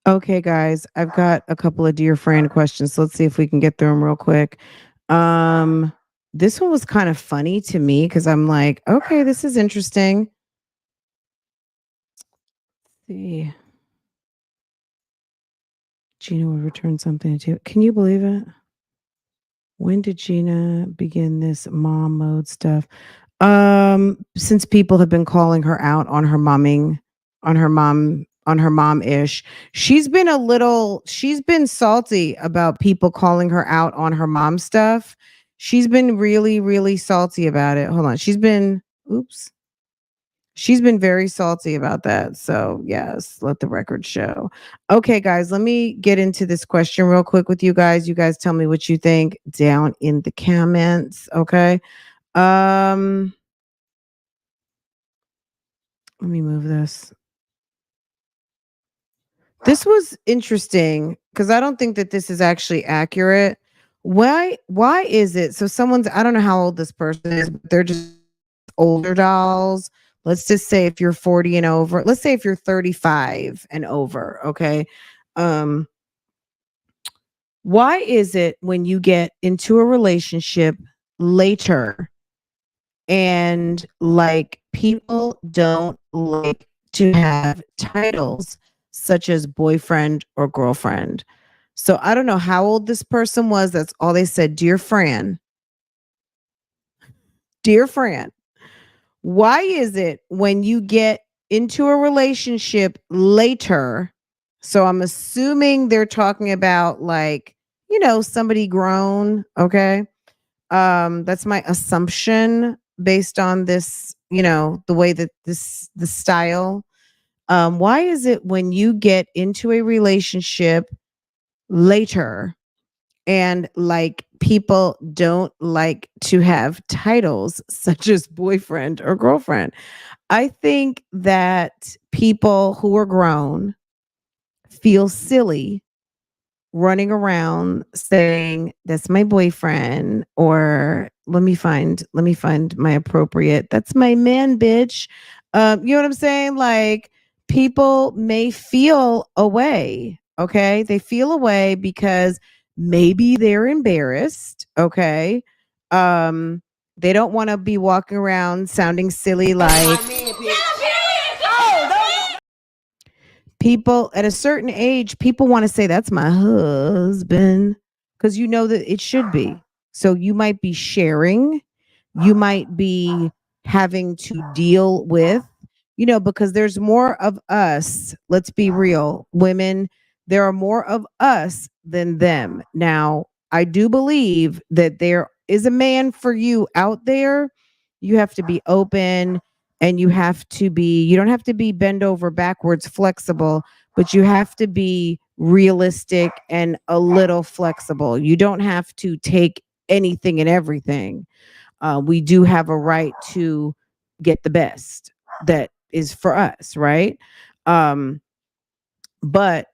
Okay, guys, I've got a couple of dear friend questions. So let's see if we can get through them real quick. Um, this one was kind of funny to me because I'm like, okay, this is interesting. See, Gina will return something to you. Can you believe it? When did Gina begin this mom mode stuff? Since people have been calling her out on her momming, on her mom-ish. She's been salty about people calling her out on her mom stuff. She's been really, really salty about it. Hold on. Oops. She's been very salty about that. So, yes, let the record show. Okay, guys, let me get into this question real quick with you guys. You guys tell me what you think down in the comments, okay? Um, let me move this. This was interesting because I don't think that this is actually accurate. Why is it so someone's I don't know how old this person is, but they're just older dolls. Let's just say if you're 40 and over, let's say if you're 35 and over, okay? Um, why is it when you get into a relationship later and like people don't like to have titles such as boyfriend or girlfriend? So I don't know how old this person was. That's all they said. Dear Fran, why is it when you get into a relationship later? So I'm assuming they're talking about like, somebody grown, okay? That's my assumption based on this, the way that the style. Why is it when you get into a relationship later and like people don't like to have titles such as boyfriend or girlfriend? I think that people who are grown feel silly running around saying that's my boyfriend, or let me find my appropriate, that's my man, bitch. You know what I'm saying? Like, people may feel away, okay? They feel away because maybe they're embarrassed, okay? um they don't want to be walking around sounding silly like people at a certain age, people want to say that's my husband because you know that it should be. So you might be sharing, you might be having to deal with, because there's more of us. Let's be real, women, there are more of us than them. Now, I do believe that there is a man for you out there. You have to be open, and you don't have to be bend over backwards flexible, but you have to be realistic and a little flexible. You don't have to take anything and everything. We do have a right to get the best that is for us, right? um but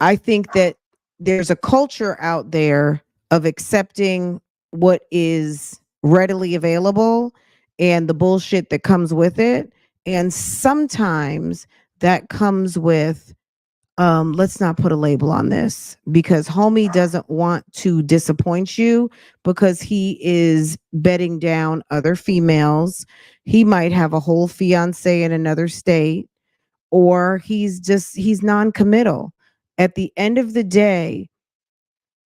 I think that there's a culture out there of accepting what is readily available and the bullshit that comes with it. And sometimes that comes with, let's not put a label on this because homie doesn't want to disappoint you because he is bedding down other females. He might have a whole fiance in another state, or he's non-committal. At the end of the day,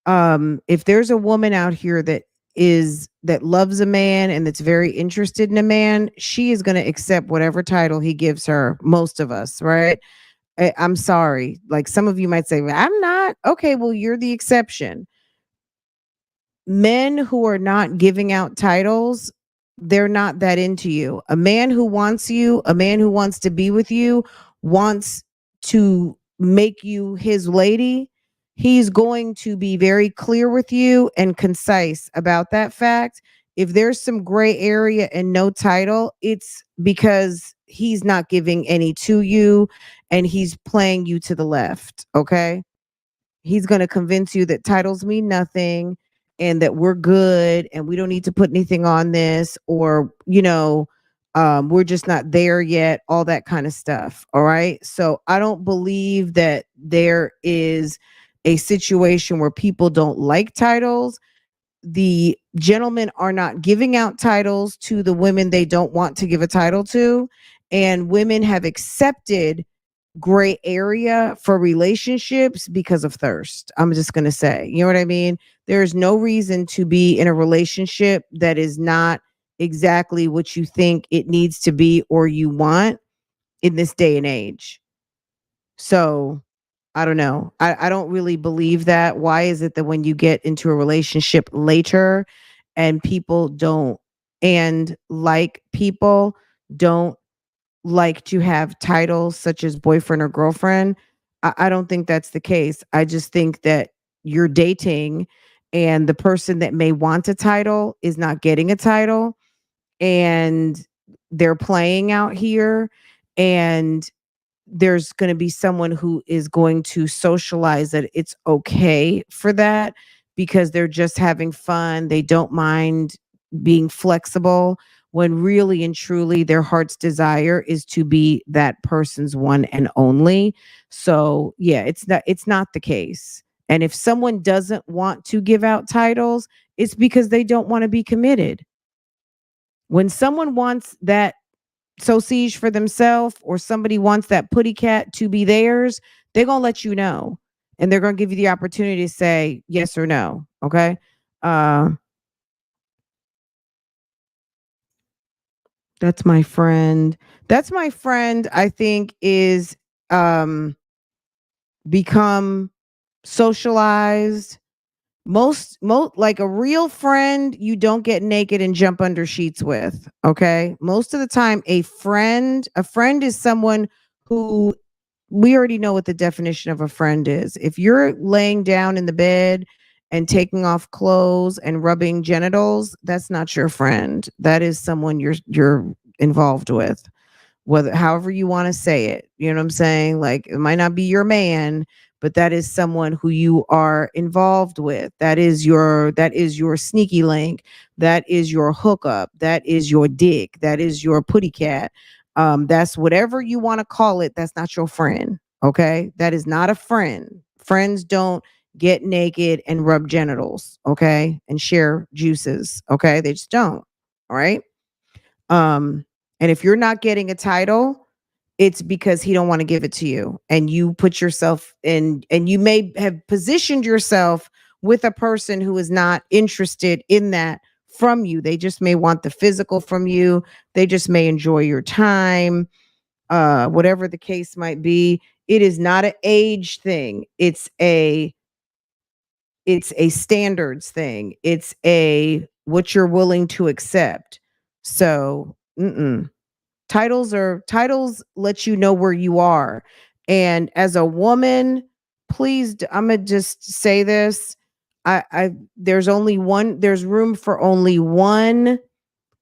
if there's a woman out here that loves a man and that's very interested in a man, she is going to accept whatever title he gives her. Most of us, right? I'm sorry. Like, some of you might say, "Well, I'm not." Okay, well, you're the exception. Men who are not giving out titles, they're not that into you. A man who wants you, a man who wants to be with you, wants to make you his lady. He's going to be very clear with you and concise about that fact. If there's some gray area and no title, it's because he's not giving any to you and he's playing you to the left. Okay. He's going to convince you that titles mean nothing and that we're good and we don't need to put anything on this, or, We're just not there yet, all that kind of stuff. All right. So I don't believe that there is a situation where people don't like titles. The gentlemen are not giving out titles to the women they don't want to give a title to. And women have accepted gray area for relationships because of thirst. I'm just going to say, you know what I mean? There's no reason to be in a relationship that is not exactly what you think it needs to be or you want in this day and age. So I don't know. I don't really believe that. Why is it that when you get into a relationship later and people don't, and like people don't like to have titles such as boyfriend or girlfriend? I don't think that's the case. I just think that you're dating and the person that may want a title is not getting a title and they're playing out here, and there's going to be someone who is going to socialize that it's okay for that because they're just having fun. They don't mind being flexible when really and truly their heart's desire is to be that person's one and only. So, yeah, it's not the case. And if someone doesn't want to give out titles, it's because they don't want to be committed. When someone wants that sausage for themselves or somebody wants that putty cat to be theirs, they're going to let you know. And they're going to give you the opportunity to say yes or no. Okay. Uh, that's my friend. That's my friend, I think, is um, become socialized. Most like a real friend you don't get naked and jump under sheets with. Okay, most of the time a friend is someone who, we already know what the definition of a friend is. If you're laying down in the bed and taking off clothes and rubbing genitals, that's not your friend. That is someone you're involved with, whether however you want to say it. You know what I'm saying? Like, it might not be your man, but that is someone who you are involved with. That is your sneaky link. That is your hookup. That is your dick. That is your putty cat. That's whatever you want to call it. That's not your friend. Okay. That is not a friend. Friends don't get naked and rub genitals. Okay. And share juices. Okay. They just don't. All right. Um, and if you're not getting a title, it's because he don't want to give it to you. And you put yourself in, and you may have positioned yourself with a person who is not interested in that from you. They just may want the physical from you. They just may enjoy your time. Whatever the case might be. It is not an age thing. It's a standards thing. It's a what you're willing to accept. So, titles let you know where you are. And as a woman, please, I'm gonna just say this. I there's room for only one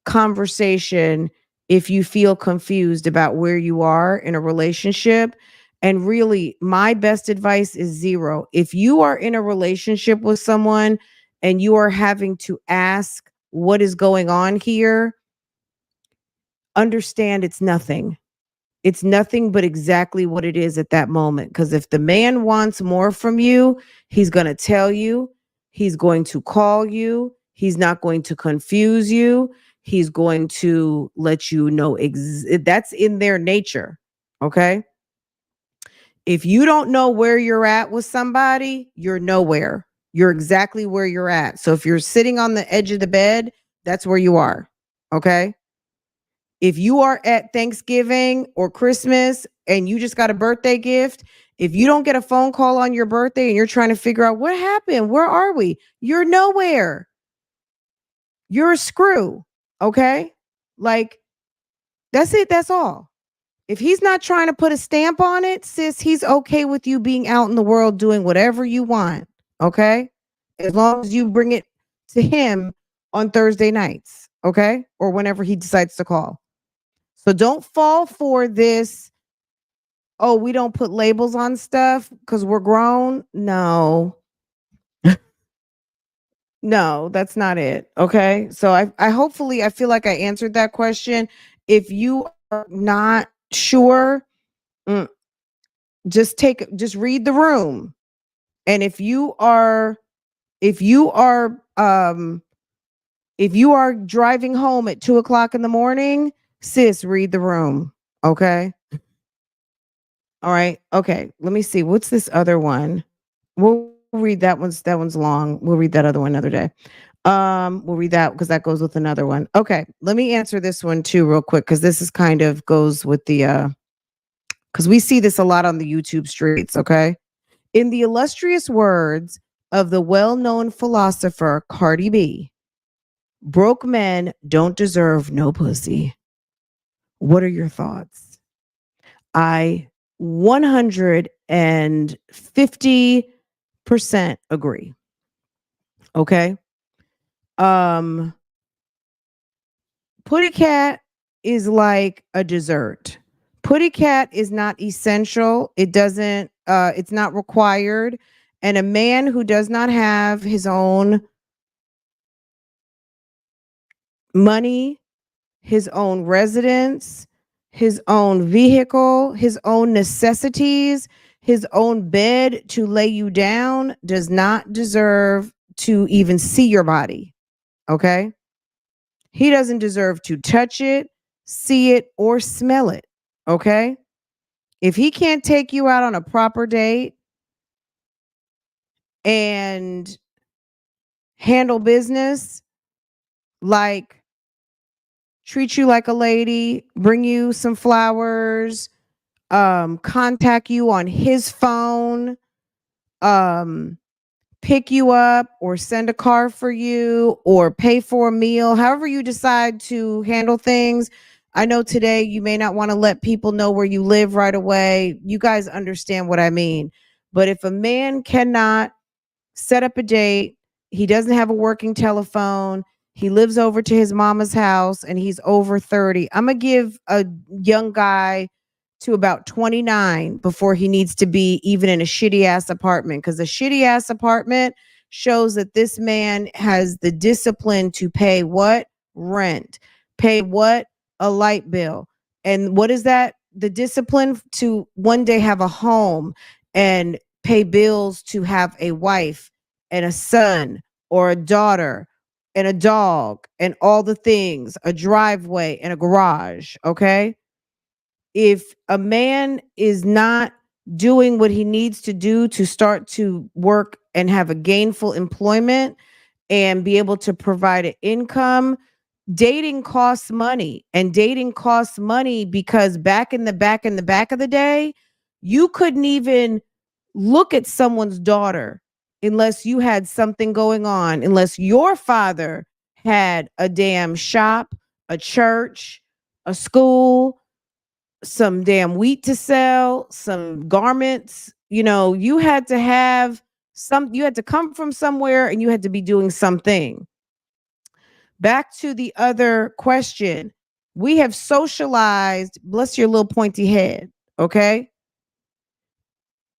conversation if you feel confused about where you are in a relationship. And really, my best advice is zero. If you are in a relationship with someone and you are having to ask what is going on here, understand it's nothing. It's nothing but exactly what it is at that moment. Because if the man wants more from you, he's going to tell you, he's going to call you, he's not going to confuse you, he's going to let you know that's in their nature. Okay. If you don't know where you're at with somebody, you're nowhere. You're exactly where you're at. So if you're sitting on the edge of the bed, that's where you are. Okay. If you are at Thanksgiving or Christmas and you just got a birthday gift, if you don't get a phone call on your birthday and you're trying to figure out what happened, where are we? You're nowhere. You're a screw. Okay. Like, that's it. That's all. If he's not trying to put a stamp on it, sis, he's okay with you being out in the world doing whatever you want. Okay. As long as you bring it to him on Thursday nights. Okay. Or whenever he decides to call. So don't fall for this. Oh, we don't put labels on stuff because we're grown. No, no, that's not it. Okay. So I hopefully I feel like I answered that question. If you are not sure, mm, just read the room. And if you are if you are driving home at 2 o'clock in the morning, sis, read the room. Okay. All right. Okay. Let me see. What's this other one? We'll read that one's long. We'll read that other one another day. We'll read that because that goes with another one. Okay. Let me answer this one too, real quick, because this is kind of goes with the because we see this a lot on the YouTube streets. Okay. In the illustrious words of the well-known philosopher Cardi B, broke men don't deserve no pussy. What are your thoughts? I 150% agree. Okay. Um, Putty cat is like a dessert. Putty cat is not essential. It doesn't, it's not required. And a man who does not have his own money, his own residence, his own vehicle, his own necessities, his own bed to lay you down does not deserve to even see your body. Okay. He doesn't deserve to touch it, see it, or smell it. Okay. If he can't take you out on a proper date and handle business, like treat you like a lady, bring you some flowers, contact you on his phone, um, pick you up or send a car for you or pay for a meal, however you decide to handle things. I know today you may not want to let people know where you live right away. You guys understand what I mean. But if a man cannot set up a date, he doesn't have a working telephone, he lives over to his mama's house and he's over 30, I'm going to give a young guy to about 29 before he needs to be even in a shitty ass apartment, because a shitty ass apartment shows that this man has the discipline to pay what? Rent. Pay what? A light bill. And what is that? The discipline to one day have a home and pay bills, to have a wife and a son or a daughter and a dog and all the things, a driveway and a garage. Okay. If a man is not doing what he needs to do to start to work and have a gainful employment and be able to provide an income, dating costs money. And dating costs money because back in the back of the day, you couldn't even look at someone's daughter unless you had something going on, unless your father had a damn shop, a church, a school, some damn wheat to sell, some garments. You know, you had to have you had to come from somewhere and you had to be doing something. Back to the other question. We have socialized, bless your little pointy head, okay?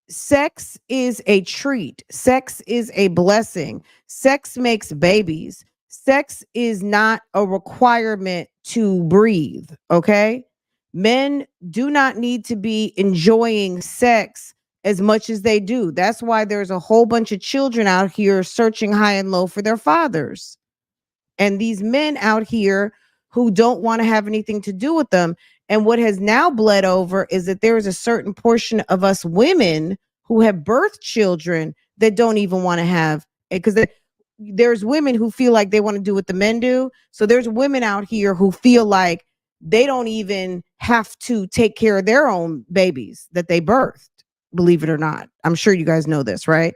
Sex is a treat. Sex is a blessing. Sex makes babies. Sex is not a requirement to breathe, okay? Men do not need to be enjoying sex as much as they do. That's why there's a whole bunch of children out here searching high and low for their fathers. And these men out here who don't want to have anything to do with them. And what has now bled over is that there is a certain portion of us women who have birthed children that don't even want to have it, because there's women who feel like they want to do what the men do. So there's women out here who feel like they don't even have to take care of their own babies that they birthed, believe it or not. I'm sure you guys know this, right?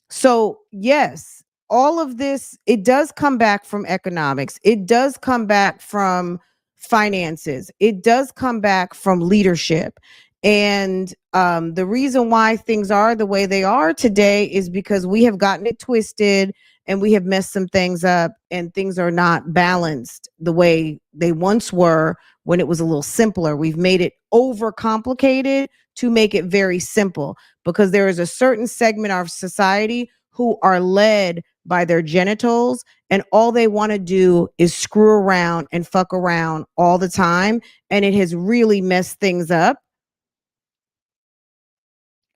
So yes, all of this, it does come back from economics. It does come back from finances. It does come back from leadership. And the reason why things are the way they are today is because we have gotten it twisted and we have messed some things up, and things are not balanced the way they once were when it was a little simpler. We've made it overcomplicated to make it very simple, because there is a certain segment of society who are led by their genitals, and all they want to do is screw around and fuck around all the time, and it has really messed things up.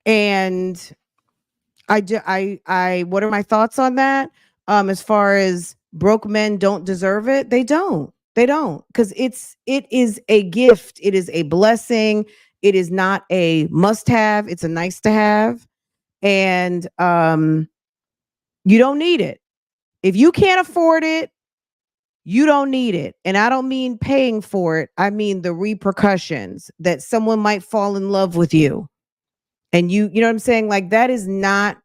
And what are my thoughts on that? As far as broke men don't deserve it, they don't, because it is a gift, it is a blessing, it is not a must have, it's a nice to have. And you don't need it. If you can't afford it, you don't need it. And I don't mean paying for it, I mean the repercussions that someone might fall in love with you. And you know what I'm saying? Like, that is not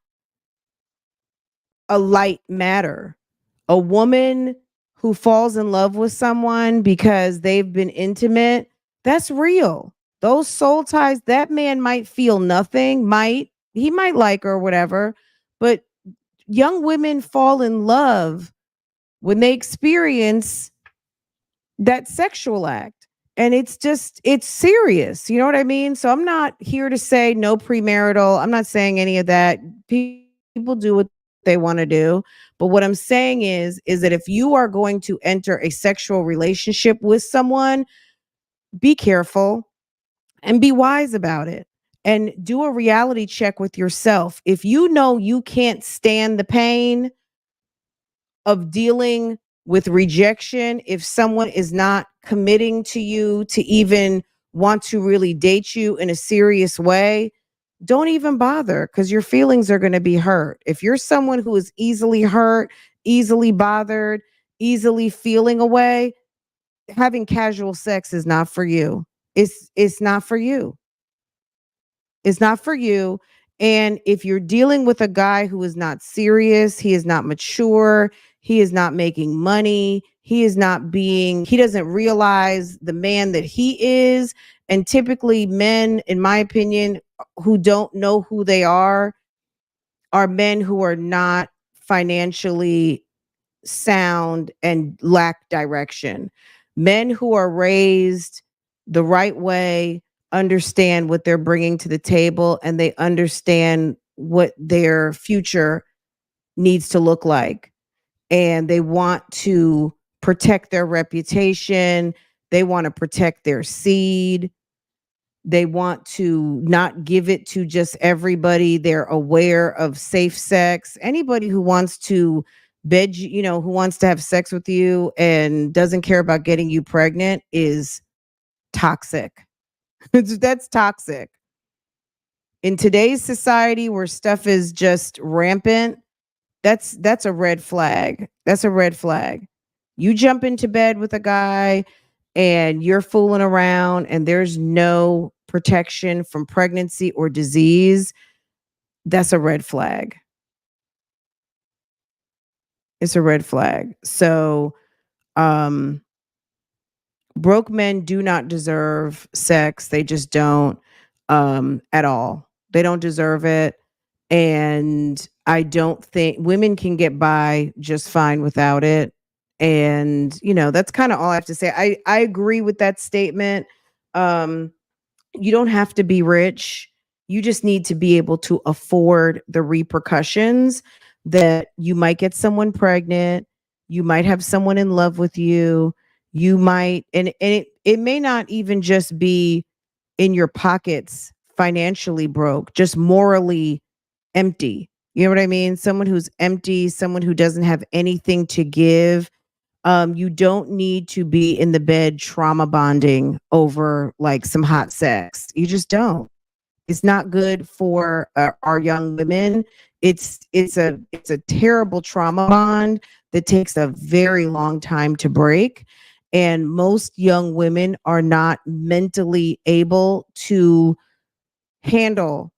a light matter. A woman who falls in love with someone because they've been intimate, that's real. Those soul ties, that man might feel nothing, he might like her or whatever, but young women fall in love when they experience that sexual act. And it's serious. You know what I mean? So I'm not here to say no premarital. I'm not saying any of that. People do what they want to do. But what I'm saying is that if you are going to enter a sexual relationship with someone, be careful and be wise about it. And do a reality check with yourself. If you know you can't stand the pain of dealing with rejection, if someone is not committing to you to even want to really date you in a serious way, don't even bother, because your feelings are going to be hurt. If you're someone who is easily hurt, easily bothered, easily feeling away, having casual sex is not for you. It's not for you. It's not for you. And if you're dealing with a guy who is not serious, he is not mature, he is not making money, he doesn't realize the man that he is. And typically, men, in my opinion, who don't know who they are men who are not financially sound and lack direction. Men who are raised the right way understand what they're bringing to the table, and they understand what their future needs to look like. And they want to protect their reputation, they want to protect their seed. They want to not give it to just everybody. They're aware of safe sex. Anybody who wants to bed you, who wants to have sex with you and doesn't care about getting you pregnant is toxic. That's toxic. In today's society where stuff is just rampant, that's a red flag. That's a red flag. You jump into bed with a guy and you're fooling around and there's no protection from pregnancy or disease, that's a red flag. It's a red flag. So, um broke men do not deserve sex. They just don't, at all. They don't deserve it. And I don't think women can get by just fine without it. And, that's kind of all I have to say. I agree with that statement. Um, you don't have to be rich. You just need to be able to afford the repercussions that you might get someone pregnant, you might have someone in love with you, you might, and it may not even just be in your pockets financially broke, just morally empty. You know what I mean? Someone who's empty, someone who doesn't have anything to give. You don't need to be in the bed trauma bonding over like some hot sex. You just don't. It's not good for our young women. It's a terrible trauma bond that takes a very long time to break, and most young women are not mentally able to handle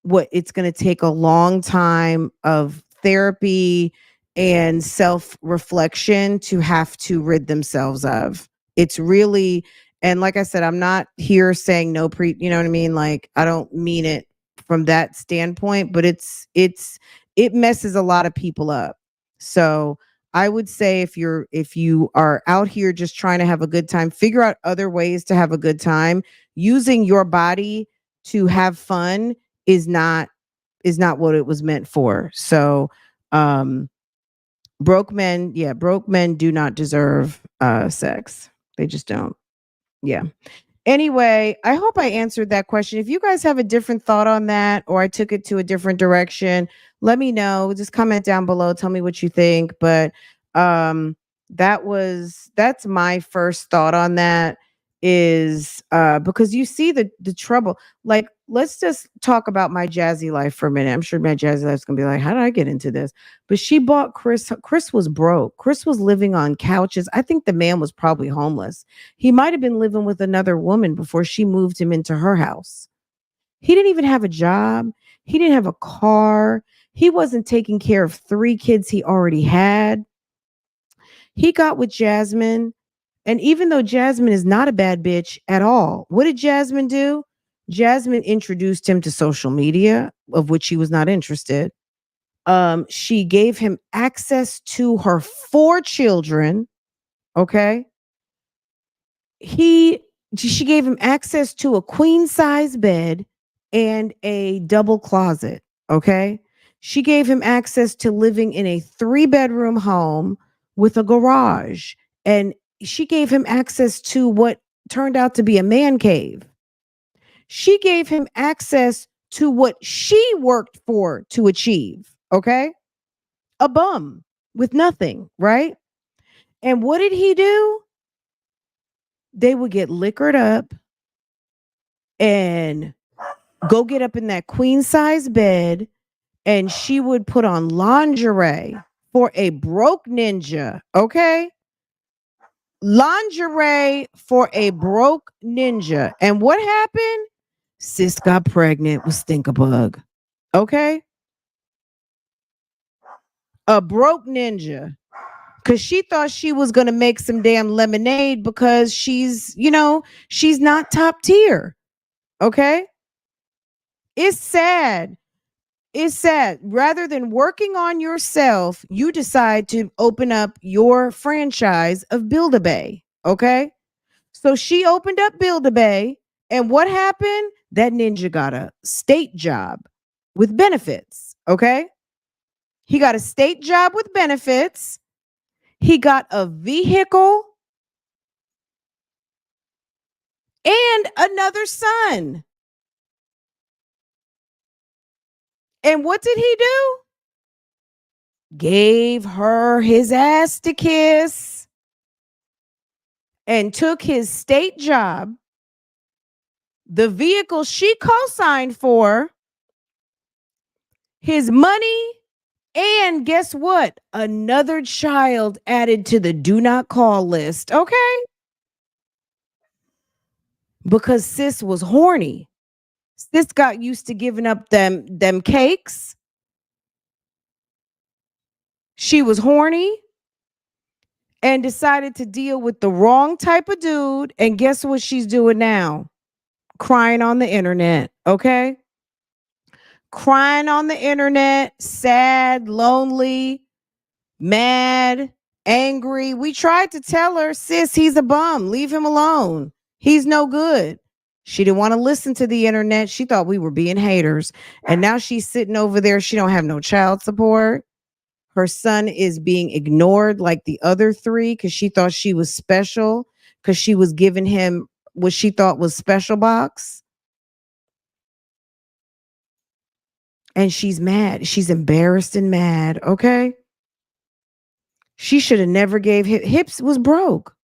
what it's going to take a long time of therapy and self-reflection to have to rid themselves of. It's really, and like I said, I'm not here saying no you know what I mean? Like, I don't mean it from that standpoint, but it messes a lot of people up. So I would say if you are out here just trying to have a good time, figure out other ways to have a good time. Using your body to have fun is not what it was meant for. So, um Broke men do not deserve sex. They just don't. Yeah. Anyway, I hope I answered that question. If you guys have a different thought on that or I took it to a different direction, let me know. Just comment down below, tell me what you think, but um that's my first thought on that is because you see the trouble. Like let's just talk about my jazzy life for a minute. I'm sure my jazzy life's going to be like, "How did I get into this?" But she bought Chris was broke. Chris was living on couches. I think the man was probably homeless. He might have been living with another woman before she moved him into her house. He didn't even have a job. He didn't have a car. He wasn't taking care of 3 kids he already had. He got with Jasmine. And even though Jasmine is not a bad bitch at all, what did Jasmine do? Jasmine introduced him to social media, of which he was not interested. She gave him access to her 4 children. Okay. he she gave him access to a queen size bed and a double closet. Okay. She gave him access to living in a 3-bedroom home with a garage. And she gave him access to what turned out to be a man cave. She gave him access to what she worked for to achieve. Okay. A bum with nothing. Right. And what did he do? They would get liquored up and go get up in that queen size bed, and she would put on lingerie for a broke ninja. Okay. Lingerie for a broke ninja. And what happened? Sis got pregnant with Stinkabug. Okay. A broke ninja. Because she thought she was going to make some damn lemonade because she's not top tier. Okay. It's sad. It's sad. Rather than working on yourself, you decide to open up your franchise of Build-A-Bay. Okay. So she opened up Build-A-Bay. And what happened? That ninja got a state job with benefits. Okay. He got a state job with benefits. He got a vehicle and another son. And what did he do? Gave her his ass to kiss and took his state job, the vehicle she co-signed for, his money, and guess what? Another child added to the do not call list. Okay. Because sis was horny. Sis got used to giving up them cakes. She was horny and decided to deal with the wrong type of dude. And guess what she's doing now? Crying on the internet. Okay. Crying on the internet, sad, lonely, mad, angry. We tried to tell her, sis, he's a bum. Leave him alone. He's no good. She didn't want to listen to the internet. She thought we were being haters. And now she's sitting over there. She don't have no child support. Her son is being ignored like the other 3 because she thought she was special because she was giving him what she thought was special box. And she's mad. She's embarrassed and mad. Okay. She should have never gave Hips was broke.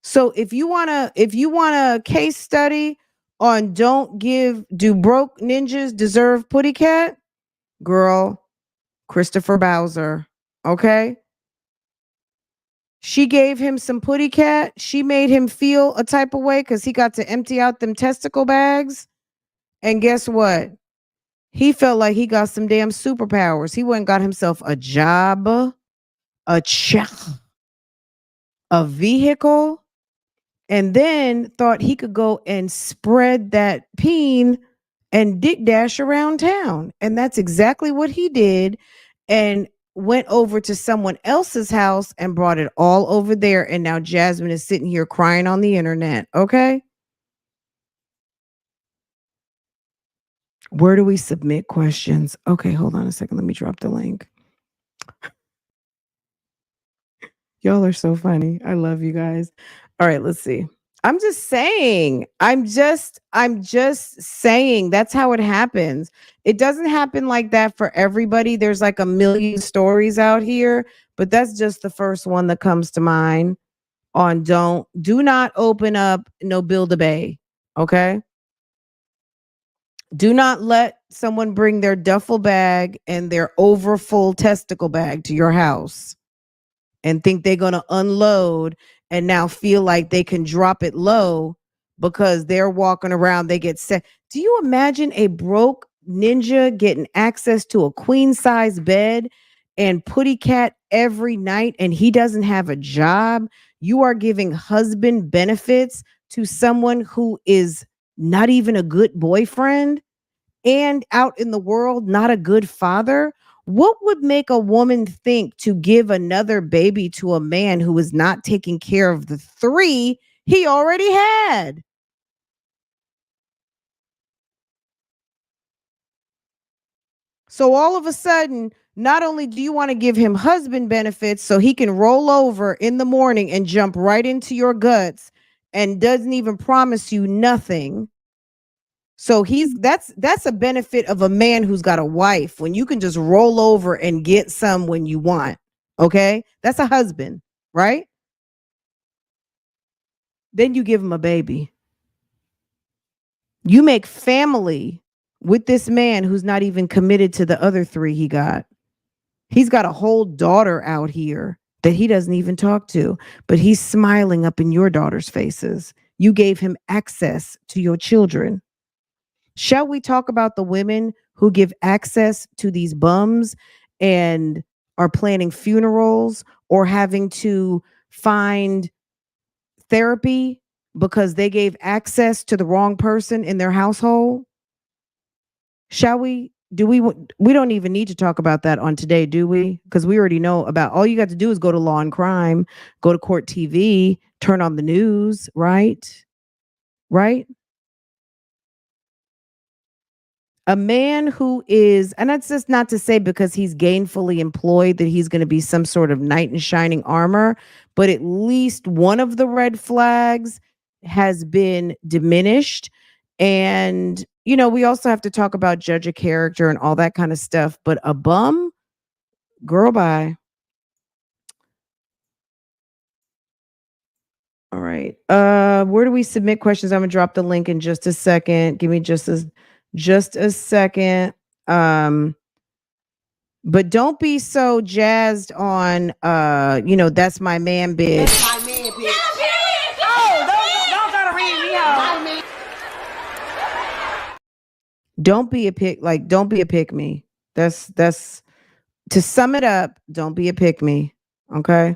So if you want a case study on do broke ninjas deserve putty cat? Girl, Christopher Bowser. Okay. She gave him some putty cat. She made him feel a type of way because he got to empty out them testicle bags. And guess what? He felt like he got some damn superpowers. He went and got himself a job, a check, a vehicle, and then thought he could go and spread that peen and dick dash around town. And that's exactly what he did. And went over to someone else's house and brought it all over there. And now Jasmine is sitting here crying on the internet. Okay. Where do we submit questions? Okay, hold on a second. Let me drop the link. Y'all are so funny. I love you guys. All right, let's see. I'm just saying. I'm just saying that's how it happens. It doesn't happen like that for everybody. There's like a million stories out here, but that's just the first one that comes to mind on do not open up no build a bay. Okay? Do not let someone bring their duffel bag and their overfull testicle bag to your house and think they're going to unload and now feel like they can drop it low because they're walking around, they get set. Do you imagine a broke ninja getting access to a queen size bed and putty cat every night and he doesn't have a job? You are giving husband benefits to someone who is not even a good boyfriend and out in the world, not a good father. What would make a woman think to give another baby to a man who is not taking care of the three he already had? So all of a sudden, not only do you want to give him husband benefits so he can roll over in the morning and jump right into your guts and doesn't even promise you nothing. So that's a benefit of a man who's got a wife when you can just roll over and get some when you want. Okay? That's a husband, right? Then you give him a baby. You make family with this man who's not even committed to the other three he got. He's got a whole daughter out here that he doesn't even talk to, but he's smiling up in your daughter's faces. You gave him access to your children. Shall we talk about the women who give access to these bums and are planning funerals or having to find therapy because they gave access to the wrong person in their household? Shall we? We don't even need to talk about that on today, do we? Because we already know about all you got to do is go to Law and Crime, go to Court TV, turn on the news, right? Right? A man who is, and that's just not to say because he's gainfully employed that he's going to be some sort of knight in shining armor, but at least one of the red flags has been diminished. And, we also have to talk about judge a character and all that kind of stuff. But a bum, girl, bye. All right. Where do we submit questions? I'm gonna drop the link in just a second. Give me just a second. But don't be so jazzed on that's my man bitch. That's my man bitch. Oh, don't gotta read me out. Don't be a pick me. That's to sum it up, don't be a pick me. Okay.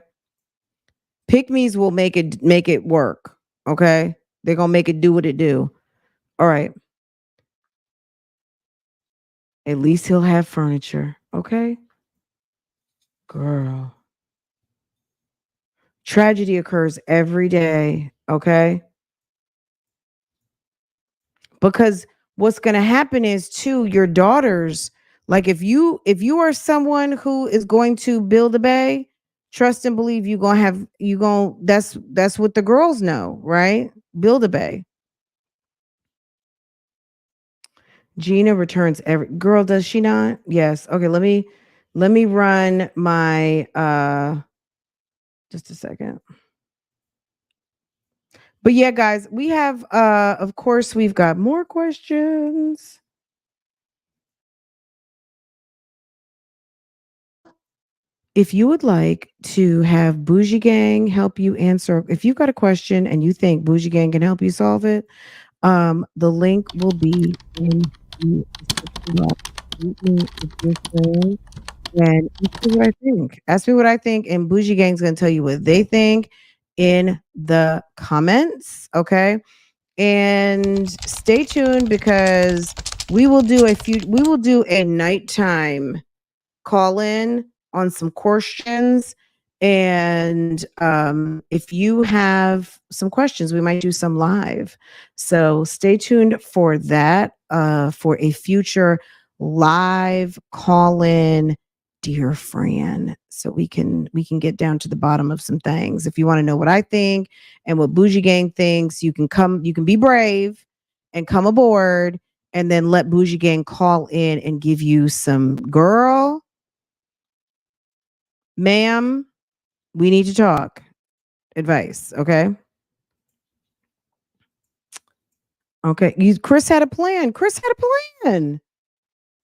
Pick me's will make it work. Okay. They're gonna make it do what it do. All right. At least he'll have furniture. Okay. Girl. Tragedy occurs every day. Okay. Because what's going to happen is too your daughters, like if you are someone who is going to build a bay, trust and believe that's what the girls know, right? Build a bay. Gina returns every girl, does she not? Yes. Okay, let me run my just a second. But yeah, guys, we have of course we've got more questions. If you would like to have Bougie Gang help you answer, if you've got a question and you think Bougie Gang can help you solve it, the link will be in the description box. Meet me with your friend and ask me what I think. Ask me what I think, and Bougie Gang's gonna tell you what they think in the comments. Okay. And stay tuned because we will do a nighttime call in on some questions. And if you have some questions, we might do some live. So stay tuned for that for a future live call in dear Fran, so we can get down to the bottom of some things. If you want to know what I think and what Bougie Gang thinks, you can be brave and come aboard and then let Bougie Gang call in and give you some girl, ma'am, we need to talk advice, okay? Okay. Chris had a plan. Chris had a plan.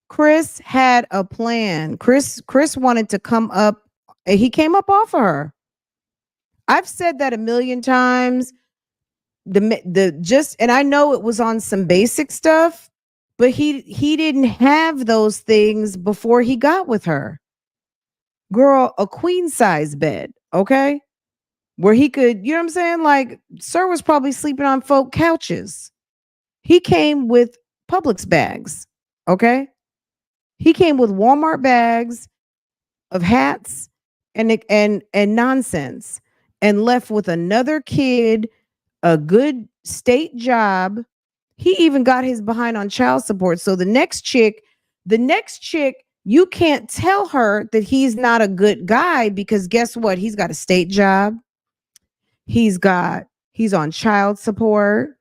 Chris had a plan. Chris wanted to come up. He came up off of her. I've said that a million times. The just and I know it was on some basic stuff, but he didn't have those things before he got with her. Girl, a queen size bed, okay? Where he could, you know what I'm saying? Like, sir was probably sleeping on folk couches. He came with Publix bags, okay? He came with Walmart bags of hats and nonsense and left with another kid, a good state job. He even got his behind on child support. So the next chick, you can't tell her that he's not a good guy because guess what? He's got a state job. He's on child support.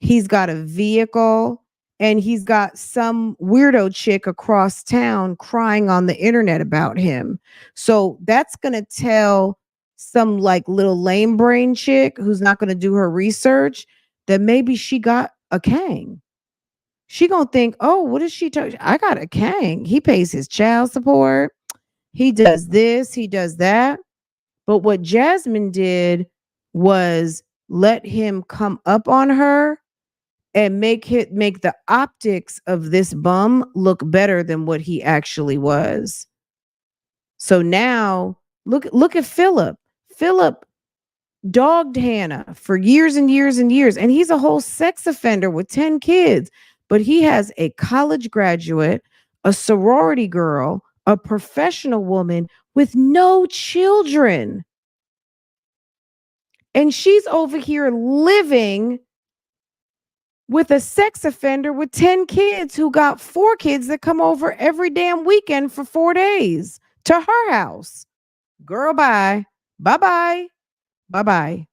He's got a vehicle and he's got some weirdo chick across town crying on the internet about him. So that's going to tell some like little lame brain chick who's not going to do her research that maybe she got a Kang. She going to think, "Oh, what is she talking? I got a Kang. He pays his child support. He does this, he does that." But what Jasmine did was let him come up on her and make the optics of this bum look better than what he actually was. So now look at Philip. Philip dogged Hannah for years and years and years, and he's a whole sex offender with 10 kids, but he has a college graduate, a sorority girl, a professional woman with no children. And she's over here living with a sex offender with 10 kids who got 4 kids that come over every damn weekend for 4 days to her house. Girl, bye. Bye-bye. Bye-bye.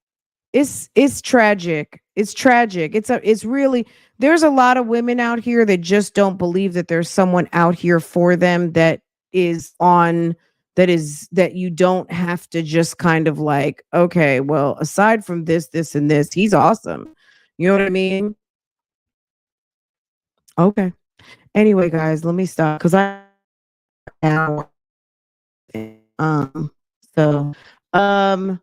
It's tragic. It's tragic. It's really there's a lot of women out here that just don't believe that there's someone out here for them that you don't have to just kind of like, okay, well, aside from this and this, he's awesome. You know what I mean? Okay. Anyway, guys, let me stop because um so um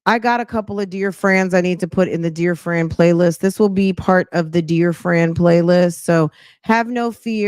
I got a couple of Dear Friends I need to put in the Dear Friend playlist. This will be part of the Dear Friend playlist. So have no fear.